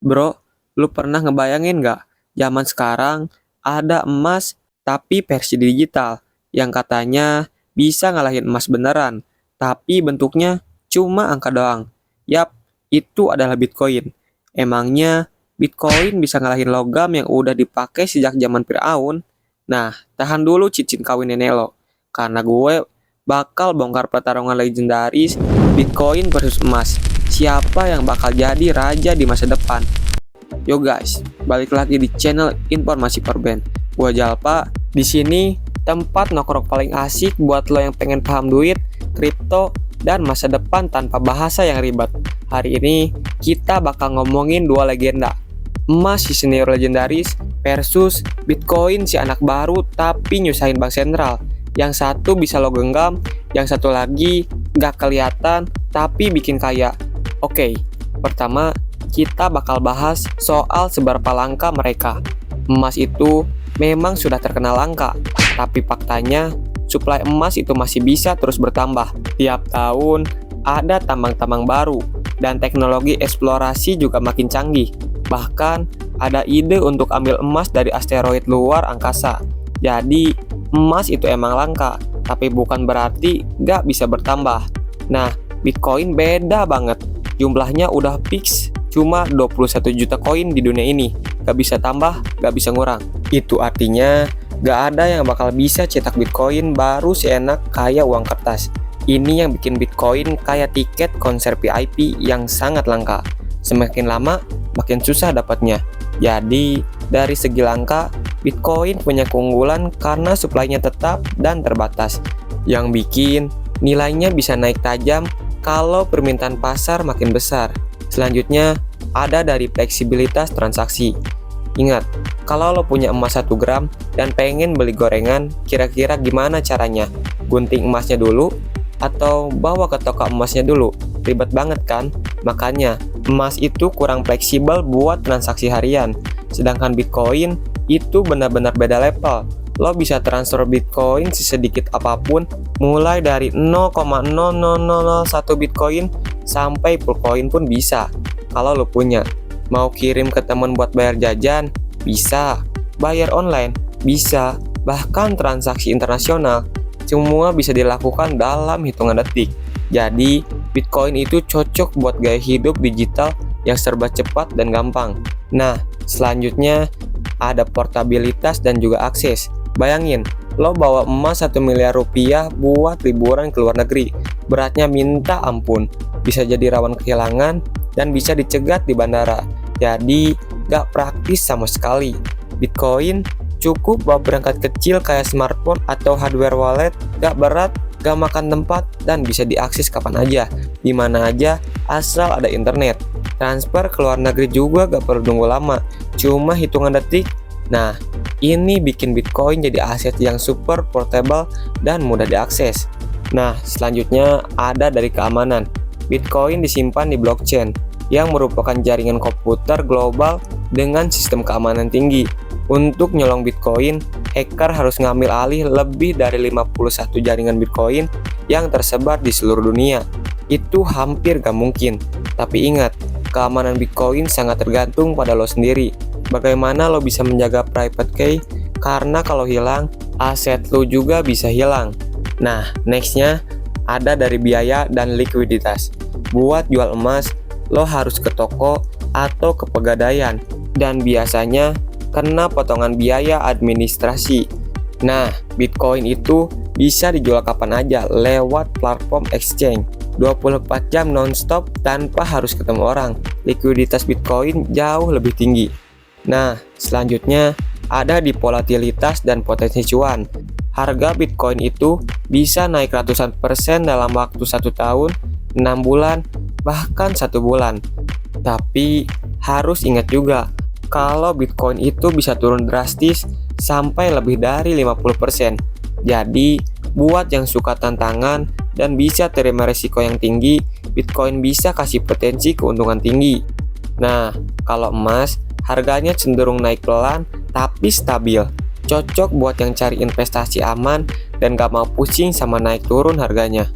Bro, lu pernah ngebayangin nggak? Zaman sekarang ada emas tapi versi digital yang katanya bisa ngalahin emas beneran, tapi bentuknya cuma angka doang. Yap, itu adalah Bitcoin. Emangnya Bitcoin bisa ngalahin logam yang udah dipakai sejak zaman Firaun? Nah, tahan dulu cincin kawin nenek lo, karena gue bakal bongkar pertarungan legendaris Bitcoin versus emas. Siapa yang bakal jadi raja di masa depan? Yo guys, balik lagi di channel Informasi Perben. Gua Jalpa. Di sini tempat nongkrong paling asik buat lo yang pengen paham duit, kripto, dan masa depan tanpa bahasa yang ribet. Hari ini kita bakal ngomongin dua legenda. Emas si senior legendaris versus Bitcoin si anak baru tapi nyusahin bank sentral. Yang satu bisa lo genggam, yang satu lagi gak kelihatan tapi bikin kaya. Oke, pertama kita bakal bahas soal seberapa langka mereka. Emas itu memang sudah terkenal langka, tapi faktanya suplai emas itu masih bisa terus bertambah. Tiap tahun ada tambang-tambang baru dan teknologi eksplorasi juga makin canggih. Bahkan ada ide untuk ambil emas dari asteroid luar angkasa. Jadi emas itu emang langka, tapi bukan berarti gak bisa bertambah. Nah, Bitcoin beda banget. Jumlahnya udah fix cuma 21 juta koin di dunia ini. Gak bisa tambah, gak bisa ngurang. Itu artinya gak ada yang bakal bisa cetak Bitcoin baru seenak kayak uang kertas. Ini yang bikin Bitcoin kayak tiket konser VIP yang sangat langka. Semakin lama, makin susah dapatnya. Jadi, dari segi langka, Bitcoin punya keunggulan karena suplainya tetap dan terbatas. Yang bikin nilainya bisa naik tajam kalau permintaan pasar makin besar. Selanjutnya, ada dari fleksibilitas transaksi. Ingat, kalau lo punya emas 1 gram dan pengen beli gorengan, kira-kira gimana caranya? Gunting emasnya dulu atau bawa ke toko emasnya dulu? Ribet banget kan? Makanya, emas itu kurang fleksibel buat transaksi harian. Sedangkan Bitcoin itu benar-benar beda level. Lo bisa transfer Bitcoin sesedikit apapun, mulai dari 0,00001 Bitcoin sampai full coin pun bisa. Kalau lo punya, mau kirim ke temen buat bayar jajan, bisa. Bayar online, bisa. Bahkan transaksi internasional, semua bisa dilakukan dalam hitungan detik. Jadi, Bitcoin itu cocok buat gaya hidup digital yang serba cepat dan gampang. Nah, selanjutnya ada portabilitas dan juga akses. Bayangin, lo bawa emas 1 miliar rupiah buat liburan ke luar negeri. Beratnya minta ampun, bisa jadi rawan kehilangan dan bisa dicegat di bandara. Jadi, gak praktis sama sekali. Bitcoin cukup bawa berangkat kecil kayak smartphone atau hardware wallet, gak berat, gak makan tempat, dan bisa diakses kapan aja, dimana aja, asal ada internet. Transfer ke luar negeri juga gak perlu nunggu lama, cuma hitungan detik. Nah, ini bikin Bitcoin jadi aset yang super portable dan mudah diakses. Nah, selanjutnya ada dari keamanan. Bitcoin disimpan di blockchain, yang merupakan jaringan komputer global dengan sistem keamanan tinggi. Untuk nyolong Bitcoin, hacker harus ngambil alih lebih dari 51 jaringan Bitcoin yang tersebar di seluruh dunia. Itu hampir gak mungkin. Tapi ingat, keamanan Bitcoin sangat tergantung pada lo sendiri. Bagaimana lo bisa menjaga private key? Karena kalau hilang, aset lo juga bisa hilang. Nah, nextnya ada dari biaya dan likuiditas. Buat jual emas, lo harus ke toko atau ke pegadaian, dan biasanya kena potongan biaya administrasi. Nah, Bitcoin itu bisa dijual kapan aja lewat platform exchange, 24 jam nonstop tanpa harus ketemu orang. Likuiditas Bitcoin jauh lebih tinggi. Nah, selanjutnya ada di volatilitas dan potensi cuan. Harga Bitcoin itu bisa naik ratusan persen dalam waktu 1 tahun, 6 bulan, bahkan 1 bulan. Tapi harus ingat juga, kalau Bitcoin itu bisa turun drastis sampai lebih dari 50%. Jadi, buat yang suka tantangan dan bisa terima resiko yang tinggi, Bitcoin bisa kasih potensi keuntungan tinggi. Nah, kalau emas, harganya cenderung naik pelan tapi stabil. Cocok buat yang cari investasi aman dan gak mau pusing sama naik turun harganya.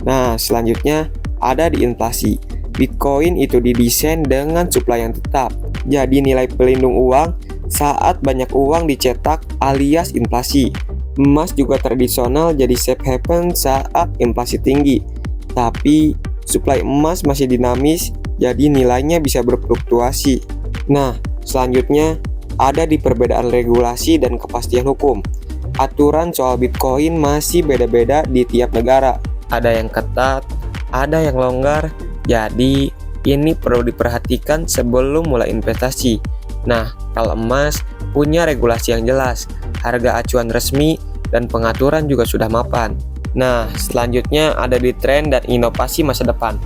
Nah, selanjutnya ada di inflasi. Bitcoin itu didesain dengan supply yang tetap. Jadi nilai pelindung uang saat banyak uang dicetak alias inflasi. Emas juga tradisional jadi safe haven saat inflasi tinggi. Tapi supply emas masih dinamis, jadi nilainya bisa berfluktuasi. Nah, selanjutnya ada di perbedaan regulasi dan kepastian hukum. Aturan soal Bitcoin masih beda-beda di tiap negara. Ada yang ketat, ada yang longgar. Jadi, ini perlu diperhatikan sebelum mulai investasi. Nah, kalau emas punya regulasi yang jelas, harga acuan resmi, dan pengaturan juga sudah mapan. Nah, selanjutnya ada di tren dan inovasi masa depan.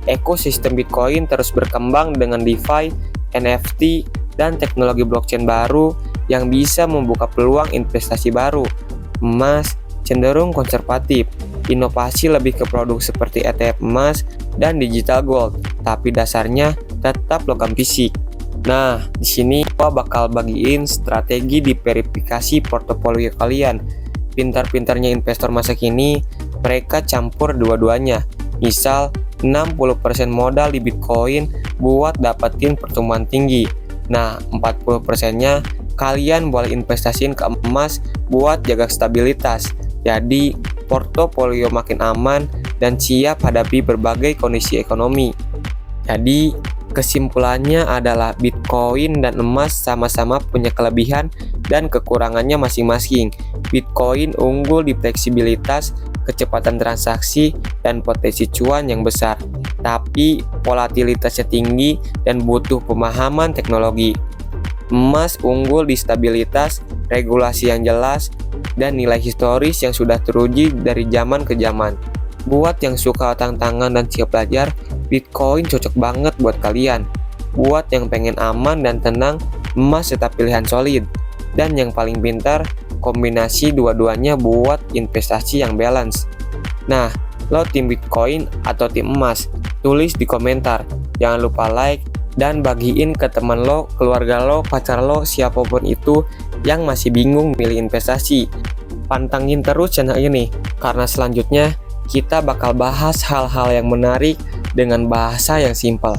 Ekosistem Bitcoin terus berkembang dengan DeFi, NFT, dan teknologi blockchain baru yang bisa membuka peluang investasi baru. Emas cenderung konservatif, inovasi lebih ke produk seperti ETF emas dan digital gold, tapi dasarnya tetap logam fisik. Nah, di sini gua bakal bagiin strategi diverifikasi portofolio kalian. Pintar-pintarnya investor masa kini, mereka campur dua-duanya. Misal, 60% modal di Bitcoin buat dapetin pertumbuhan tinggi. Nah, 40%-nya kalian boleh investasiin ke emas buat jaga stabilitas. Jadi, portofolio makin aman dan siap hadapi berbagai kondisi ekonomi. Jadi, kesimpulannya adalah Bitcoin dan emas sama-sama punya kelebihan dan kekurangannya masing-masing. Bitcoin unggul di fleksibilitas, kecepatan transaksi, dan potensi cuan yang besar. Tapi volatilitasnya tinggi dan butuh pemahaman teknologi. Emas unggul di stabilitas, regulasi yang jelas, dan nilai historis yang sudah teruji dari zaman ke zaman. Buat yang suka tantangan dan siap belajar, Bitcoin cocok banget buat kalian. Buat yang pengen aman dan tenang, emas tetap pilihan solid. Dan yang paling pintar, kombinasi dua-duanya buat investasi yang balance. Nah, lo tim Bitcoin atau tim emas? Tulis di komentar. Jangan lupa like dan bagiin ke teman lo, keluarga lo, pacar lo, siapapun itu yang masih bingung milih investasi. Pantangin terus channel ini, karena selanjutnya kita bakal bahas hal-hal yang menarik dengan bahasa yang simpel.